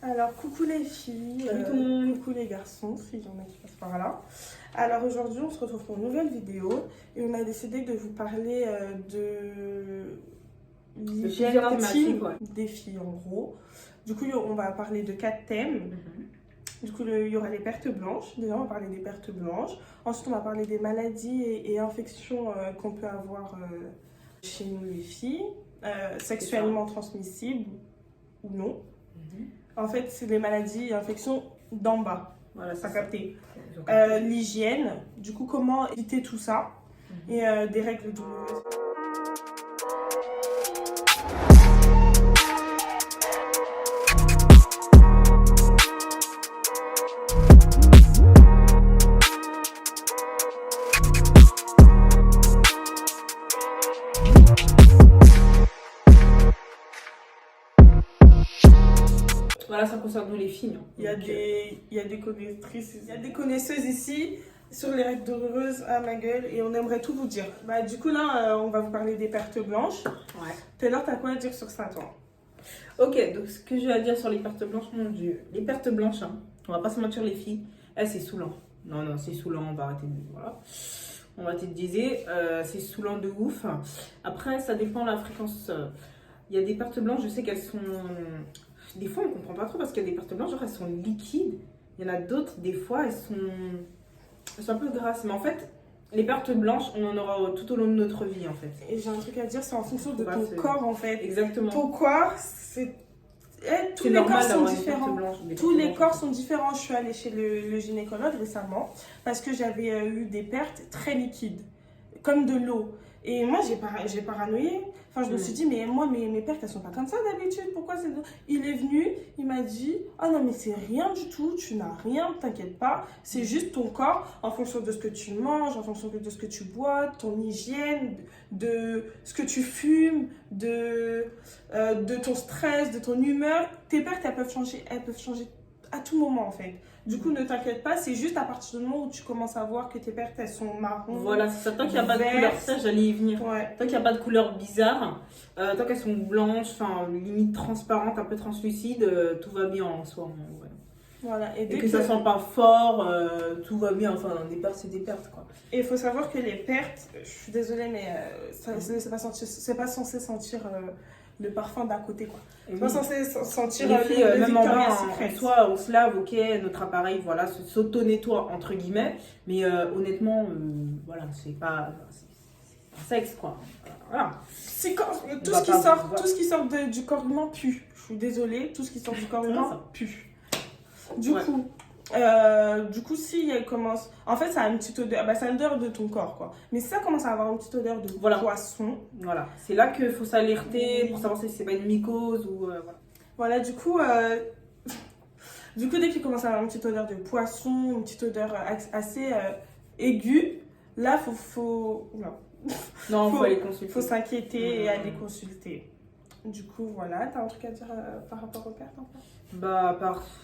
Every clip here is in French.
Alors, coucou les filles, Salut tout le monde. coucou les garçons, s'il y en a qui passent par là. Alors aujourd'hui, on se retrouve pour une nouvelle vidéo et on a décidé de vous parler de l'hygiène plusieurs intime thématiques, ouais. des filles en gros. Du coup, on va parler de 4 thèmes. Du coup, il y aura les pertes blanches. Déjà, on va parler des pertes blanches. Ensuite, on va parler des maladies et infections qu'on peut avoir chez nous les filles, sexuellement transmissibles ou non. En fait, c'est des maladies et infections d'en bas. Voilà, Ça c'est capté. ça. L'hygiène, du coup, comment éviter tout ça et des règles douloureuses. Voilà, ça concerne nous les filles. Il y a des connaissances, il y a des connaisseuses ici sur les règles douloureuses à ma gueule et on aimerait tout vous dire. Bah, du coup, là, on va vous parler des pertes blanches. Ouais. Taylor, t'as quoi à dire sur ça, toi? Ok, donc ce que j'ai à dire sur les pertes blanches, mon dieu. Les pertes blanches, hein, on va pas se mentir, les filles, c'est saoulant. Non, c'est saoulant, on va arrêter de. Voilà. On va arrêter de diser, c'est saoulant de ouf. Après, ça dépend de la fréquence. Il y a des pertes blanches, je sais qu'elles sont. Des fois, on comprend pas trop parce qu'il y a des pertes blanches, genre elles sont liquides. Il y en a d'autres, des fois, elles sont un peu grasses. Mais en fait, les pertes blanches, on en aura tout au long de notre vie, en fait. Et j'ai un truc à dire, c'est en fonction de Bah, ton c'est- corps, en fait. Exactement. Ton corps, c'est... tous C'est les corps normal sont d'avoir des pertes différents. blanches. des Tous pertes les blanches. corps sont différents. Je suis allée chez le gynécologue récemment parce que j'avais eu des pertes très liquides, comme de l'eau. Et moi, j'ai paranoïé. Enfin, je me suis dit, mais moi, mes pertes, elles sont pas comme ça d'habitude. Pourquoi c'est de l'eau? Il est venu, il m'a dit, ah non, mais c'est rien du tout. Tu n'as rien, t'inquiète pas. C'est juste ton corps, en fonction de ce que tu manges, en fonction de ce que tu bois, ton hygiène, de ce que tu fumes, de ton stress, de ton humeur. Tes pertes, elles peuvent changer à tout moment, en fait. Du coup, ne t'inquiète pas, c'est juste à partir du moment où tu commences à voir que tes pertes, elles sont marron. Voilà, c'est ça. Tant qu'il n'y a pas de vert. couleur, ça j'allais y venir. Ouais. Tant qu'il n'y a pas de couleur bizarre, tant qu'elles sont blanches, enfin limite transparentes, un peu translucides, tout va bien en soi. Ouais. Voilà. Et que ça sent pas fort, tout va bien. Enfin, des pertes, c'est des pertes quoi. Et il faut savoir que les pertes, je suis désolée, mais c'est pas censé sentir le parfum d'à côté, quoi. C'est pas censé sentir les filles, le même en Victoria's bas, Secret. soit on se lave, ok, notre appareil, voilà, s'auto-nettoie entre guillemets, mais honnêtement, voilà, c'est pas sexe quoi. Voilà. C'est tout va ce qui pas- sort, voilà. tout ce qui sort du corps humain pue. Je suis désolée, tout ce qui sort du corps humain ça. pue. Du coup, si elle commence, en fait, ça a une petite odeur, c'est une odeur de ton corps, quoi. Mais si ça commence à avoir une petite odeur de poisson, Voilà, c'est là qu'il faut s'alerter pour savoir si c'est pas une mycose ou voilà. voilà, du coup, dès qu'il commence à avoir une petite odeur de poisson, une petite odeur assez aiguë, là, Non, Faut- faut aller consulter. faut s'inquiéter et aller consulter. Du coup, voilà, t'as un truc à dire par rapport aux pertes, en fait? Bah,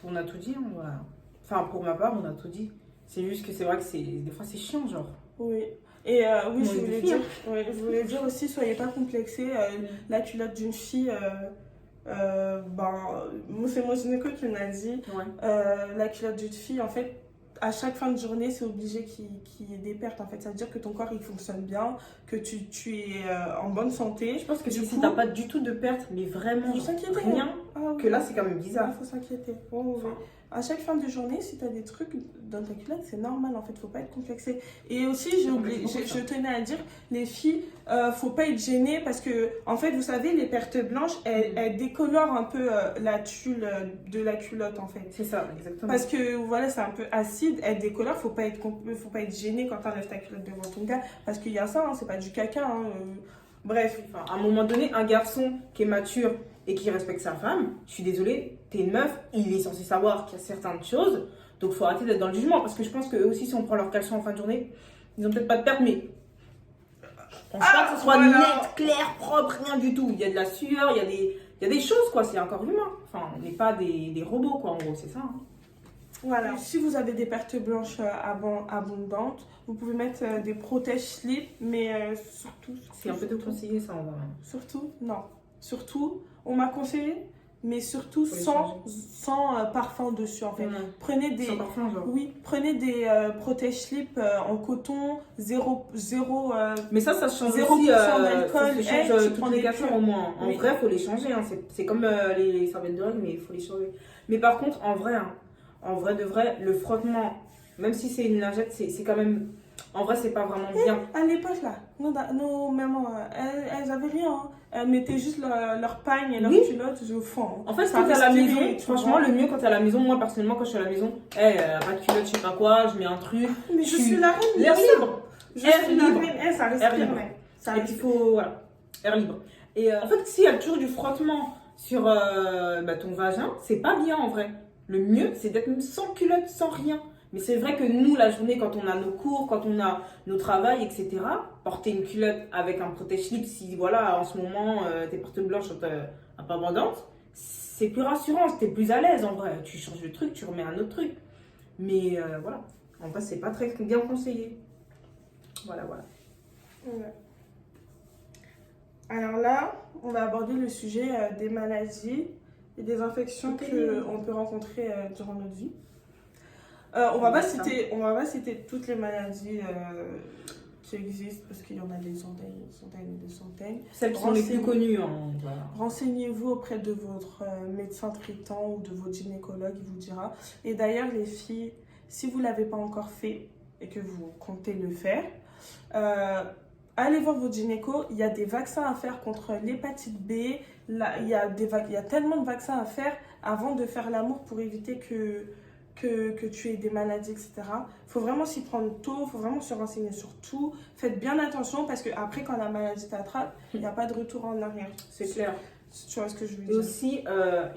on a tout dit, hein, voilà. Enfin, pour ma part, on a tout dit. C'est juste que c'est vrai que des fois c'est chiant, genre. Oui. Et oui, On je est voulais des filles, dire, ouais, je voulais dire aussi, soyez pas complexés. La culotte d'une fille, moi, c'est mon gynéco qui m'a dit, Ouais. la culotte d'une fille, en fait, à chaque fin de journée, c'est obligé qu'il y ait des pertes. En fait, ça veut dire que ton corps il fonctionne bien, que tu es en bonne santé. Je pense que Du si coup, t'as pas du tout de perte, mais vraiment faut genre, s'inquiéter. rien, Ah, oui. que là c'est quand même bizarre. Il faut s'inquiéter. Ouais, ouais, ouais. À chaque fin de journée, si tu as des trucs dans ta culotte, c'est normal en fait, faut pas être complexé. Et aussi, je tenais à dire, les filles, faut pas être gênées parce que, en fait, vous savez, les pertes blanches, elles décolorent un peu la tulle de la culotte en fait. C'est ça, exactement. Parce que voilà, c'est un peu acide, elle décolore, faut pas être gêné quand tu enlèves ta culotte devant ton gars. Parce qu'il y a ça, hein, c'est pas du caca. Hein, bref. Enfin, à un moment donné, un garçon qui est mature et qui respecte sa femme, je suis désolée, t'es une meuf, il est censé savoir qu'il y a certaines choses, donc faut arrêter d'être dans le jugement, parce que je pense que aussi si on prend leur caleçon en fin de journée, ils ont peut-être pas de perte, mais je pense pas que ce soit voilà. net, clair, propre, rien du tout. Il y a de la sueur, il y a des choses quoi, c'est un corps humain. Enfin, on n'est pas des robots quoi, en gros, c'est ça. Hein. Voilà. Si vous avez des pertes blanches abondantes, vous pouvez mettre des protège-slips, mais surtout, C'est un peu déconseillé ça en vrai. surtout, non. Surtout, on m'a conseillé, mais surtout Faut les sans parfum dessus en fait. Prenez des, Sans parfum, genre. oui, prenez des protège-slips en coton, Mais ça change 0% aussi. d'alcool. Ça se change Tu toutes prends les des 4 heures au moins. En Oui. vrai, il faut les changer. Hein. C'est comme les serviettes de règles, mais il faut les changer. Mais par contre, en vrai, hein, en vrai de vrai, le frottement, même si c'est une lingette, c'est quand même. En vrai, c'est pas vraiment bien. À l'époque, là, nos mamans, elles avaient rien. Hein. Elles mettaient juste leur pagne et leur Oui. culotte au fond. En fait, Ça quand t'es à la respirait, maison, tu franchement, vois. le mieux quand t'es à la maison, moi personnellement, quand je suis à la maison, pas de culotte, je sais pas quoi, je mets un truc. Mais je suis la reine. L'air libre. Je Air suis la libre. reine. Ça Air respire, libre. mec. Ça Et puis, il respire. faut. Voilà, air libre. Et en fait, s'il y a toujours du frottement sur ton vagin, c'est pas bien en vrai. Le mieux, c'est d'être même sans culotte, sans rien. Mais c'est vrai que nous, la journée, quand on a nos cours, quand on a nos travails, etc., porter une culotte avec un protège-slip, si voilà, en ce moment, tes parties blanches sont un peu abondantes, c'est plus rassurant, t'es plus à l'aise en vrai. Tu changes le truc, tu remets un autre truc. Mais voilà, en vrai, c'est pas très bien conseillé. Voilà. Ouais. Alors là, on va aborder le sujet des maladies et des infections Ok. qu'on peut rencontrer durant notre vie. On va pas citer toutes les maladies qui existent parce qu'il y en a des centaines et des centaines. Celles qui sont les plus connues. Hein, voilà. Renseignez-vous auprès de votre médecin traitant ou de votre gynécologue, il vous dira. Et d'ailleurs, les filles, si vous ne l'avez pas encore fait et que vous comptez le faire, allez voir votre gynéco. Il y a des vaccins à faire contre l'hépatite B. Là, il y a tellement de vaccins à faire avant de faire l'amour pour éviter que tu aies des maladies, etc. Il faut vraiment s'y prendre tôt, il faut vraiment se renseigner sur tout. Faites bien attention parce qu'après, quand la maladie t'attrape, il n'y a pas de retour en arrière. C'est clair. Tu vois ce que je veux Et dire? aussi,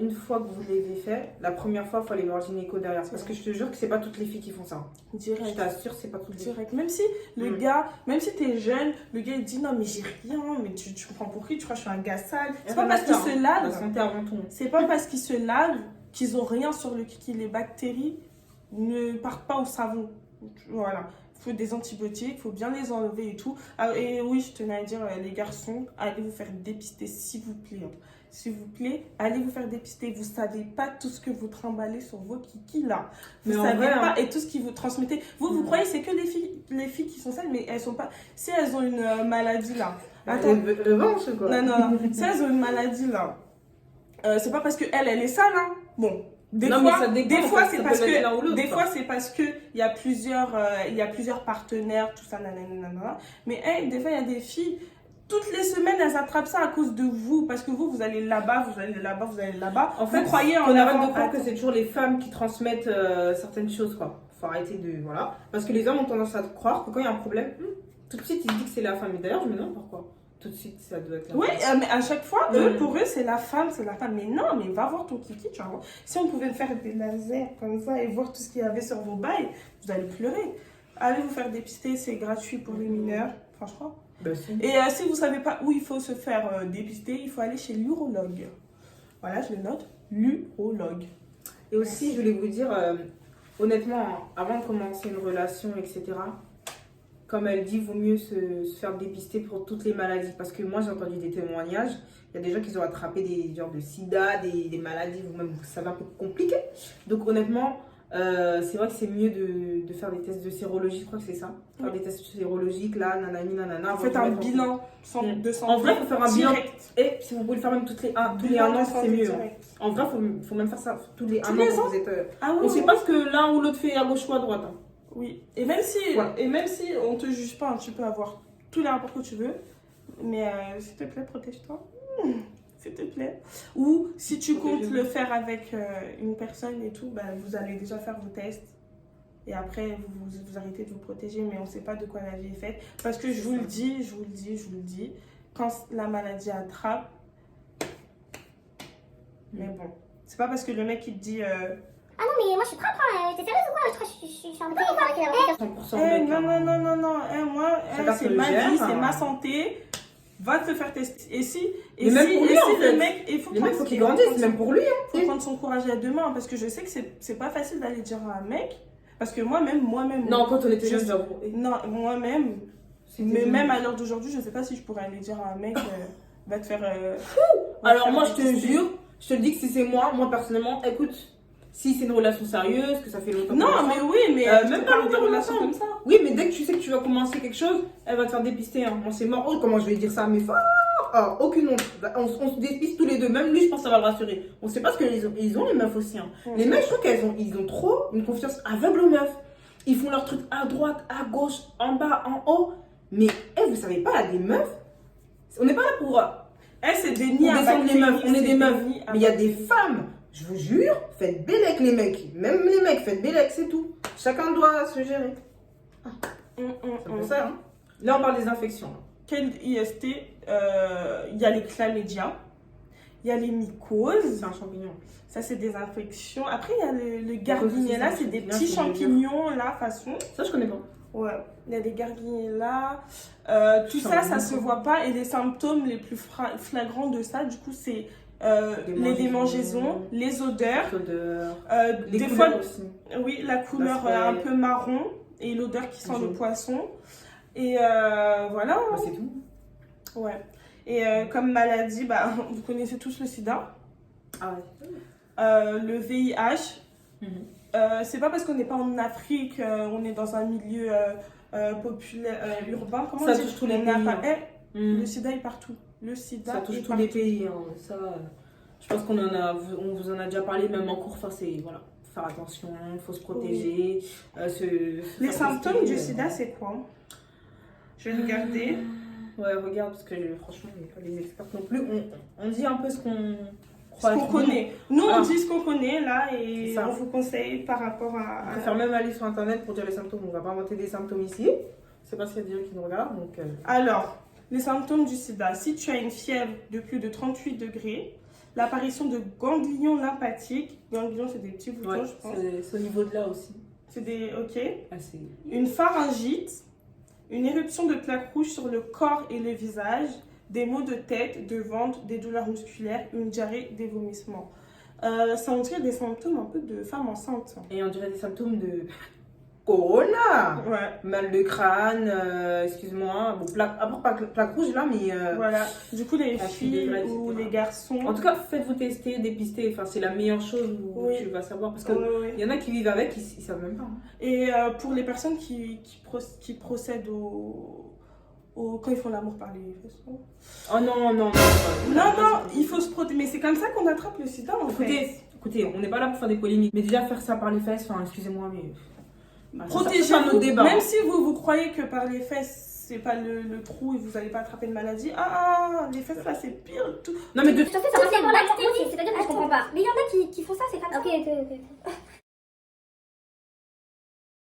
une fois que vous l'avez fait, la première fois, il faut aller voir le gynéco derrière. Parce que je te jure que c'est pas toutes les filles qui font ça. Je Direct. t'assure, c'est pas toutes les filles. Direct. Même si le gars, même si t'es jeune, le gars il dit non mais j'ai rien, mais tu me prends pour qui? Tu crois que je suis un gars sale? C'est pas parce qu'il se La lave. santé avant tout. C'est pas parce qu'ils se lavent qu'ils ont rien sur le kiki. Les bactéries ne partent pas au savon. Voilà. Il faut des antibiotiques, il faut bien les enlever et tout. Ah, et oui, je tenais à dire, les garçons, allez vous faire dépister, s'il vous plaît. S'il vous plaît, allez vous faire dépister. Vous savez pas tout ce que vous trimballez sur vos kikis là. Vous Mais en savez vrai, pas, hein. et tout ce que vous transmettez. Vous croyez c'est que les filles qui sont sales, mais elles sont pas. Si elles ont une maladie là. Attends. Revanche ou quoi? Non. Si elles ont une maladie là, c'est pas parce que elle est sale, hein. Bon. Des fois, c'est parce que il y a plusieurs partenaires, tout ça, nanana. Mais des fois, il y a des filles, toutes les semaines, elles attrapent ça à cause de vous. Parce que vous allez là-bas, vous allez là-bas, vous allez là-bas. En fait, vous croyez en on arrête avant. de croire que c'est toujours les femmes qui transmettent certaines choses, quoi. Faut arrêter de. Voilà. Parce que les hommes ont tendance à croire que quand il y a un problème, tout de suite, ils disent que c'est la femme. Et d'ailleurs, je me demande pourquoi. Tout de suite, ça doit être la Oui, femme. mais à chaque fois, pour eux, c'est la femme. Mais non, mais va voir ton kiki, tu vois. Si on pouvait faire des lasers comme ça et voir tout ce qu'il y avait sur vos bails, vous allez pleurer. Allez vous faire dépister, c'est gratuit pour les mineurs, franchement. Bah, si. Et si vous ne savez pas où il faut se faire dépister, il faut aller chez l'urologue. Voilà, je le note, l'urologue. Et aussi, je voulais vous dire, honnêtement, avant de commencer une relation, etc., comme elle dit, vaut mieux se faire dépister pour toutes les maladies. Parce que moi, j'ai entendu des témoignages. Il y a des gens qui ont attrapé des genres de sida, des maladies, vous-même, vous savez, un peu compliquées. Donc, honnêtement, c'est vrai que c'est mieux de faire des tests de sérologie, je crois que c'est ça. Faire des tests sérologiques, là, nanani, nanana. Faites un bilan de santé. En vrai, il faut faire un bilan. direct. Et si vous pouvez le faire même tous les 1 an, c'est mieux. En vrai, il faut même faire ça tous les 1 an. Vous êtes, Ah oui, on ne sait pas ce que l'un ou l'autre fait à gauche ou à droite. Hein. Oui, et même si on te juge pas, tu peux avoir tous les rapports que tu veux, mais s'il te plaît, protège-toi. S'il te plaît. Ou si tu comptes le faire avec une personne et tout, bah, vous allez déjà faire vos tests. Et après, vous arrêtez de vous protéger, mais on ne sait pas de quoi la vie est faite. Parce que je vous le dis, quand la maladie attrape, mais bon, c'est pas parce que le mec il te dit Ah non, mais moi je suis propre, t'es sérieuse ou quoi? Je crois que je suis en train 100% moi, Chacun c'est se le ma gère, vie, c'est hein. ma santé. Va te faire tester. Mais même pour lui, en fait. le mec, il faut Le mec, faut qu'il grandisse, même pour lui. Hein. faut prendre son courage à deux mains parce que je sais que c'est pas facile d'aller dire à un mec. Parce que moi-même. Non, quand on était jeune, Non, moi-même. Mais même à l'heure d'aujourd'hui, je sais pas si je pourrais aller dire à un mec, va te faire. Alors moi, je te jure, Je te le dis que si c'est moi personnellement, écoute, si c'est une relation sérieuse, que ça fait longtemps. Non, mais oui, mais même pas pas des relations comme ça. Oui, mais dès que tu sais que tu vas commencer quelque chose, elle va te faire dépister. Hein. Moi, c'est mort. Oh, comment je vais dire ça à mes femmes? Aucune honte. On se dépiste tous les deux. Même lui, je pense que ça va le rassurer. On sait pas ce qu'ils ont les meufs aussi. Hein. Les mecs, je trouve ils ont trop une confiance aveugle aux meufs. Ils font leurs trucs à droite, à gauche, en bas, en haut. Mais, vous savez pas, là, des meufs, on n'est pas là pour C'est des nids descendre les meufs. On est des meufs. Mais il y a des femmes, je vous jure, faites bélec les mecs. Même les mecs, faites bélec, c'est tout. Chacun doit se gérer. C'est pour ça, hein. Là, on parle des infections. Quel IST? Il y a les chlamydia, il y a les mycoses. C'est un champignon. Ça, c'est des infections. Après, il y a le gardinella, c'est des petits champignons, champignons, là, façon. Ça, je connais pas. Ouais, il y a des gardinella. Tout ça, ça se voit pas. Et les symptômes les plus flagrants de ça, du coup, c'est les démangeaisons, les odeurs. Les des couleurs fois, aussi. oui, la couleur un peu marron et l'odeur qui sent le poisson. Et voilà. Bah, c'est tout. Ouais. Et comme maladie, bah, vous connaissez tous le sida. Ah ouais. Le VIH. C'est pas parce qu'on n'est pas en Afrique, on est dans un milieu populaire, urbain. Comment ça on dit? touche tous les On n'a pays. pas- Hein. Le sida est partout. Le sida Ça touche est tous partout. les pays. Hein. Ça, je pense on vous en a déjà parlé, même en cours. Enfin, c'est voilà, faire attention, il faut se protéger. Les symptômes du sida, c'est quoi? Je vais regarder. Ouais, regarde, parce que franchement, on n'est pas des experts non plus. On dit un peu ce qu'on Ce qu'on connaît. Nous, on Ah. dit ce qu'on connaît là et C'est ça. on vous conseille par rapport à. On préfère même aller sur internet pour dire les symptômes. On va pas inventer des symptômes ici. C'est pas s'il y a des gens qui nous regardent. Donc, Alors, les symptômes du sida. Si tu as une fièvre de plus de 38 degrés, l'apparition de ganglions lymphatiques. Ganglions, c'est des petits boutons, ouais, je pense. c'est au niveau de là aussi. C'est des. Ok. Assez. Une pharyngite, une éruption de plaques rouges sur le corps et le visage, des maux de tête, de ventre, des douleurs musculaires, une diarrhée, des vomissements. Ça on dirait des symptômes un peu de femme enceinte. Et on dirait des symptômes de Corona. Ouais, Mal de crâne, excuse-moi. Bon, plaque rouge là, mais. voilà. Du coup, les La filles fibrille, ou etc. les garçons. En tout cas, faites-vous tester, dépister. Enfin, c'est la meilleure chose où Oui. tu vas savoir. Parce que Ouais, ouais. il y en a qui vivent avec, ils savent même pas. Hein. Et pour les personnes qui procèdent quand ils font l'amour par les fesses. Oh non, non, non. Non, il faut se protéger. Mais c'est comme ça qu'on attrape le sida en fait. Écoutez, on n'est pas là pour faire des polémiques. Mais déjà, faire ça par les fesses, enfin, excusez-moi, mais. Protégez-vous, notre débat. même si vous croyez que par les fesses, c'est pas le trou et vous n'allez pas attraper de maladie. Les fesses là, c'est pire. Tout. Non, mais de Je sais, ça c'est pour la c'est-à-dire que je comprends pas. Mais il y en a qui font ça, c'est comme ça. Ok.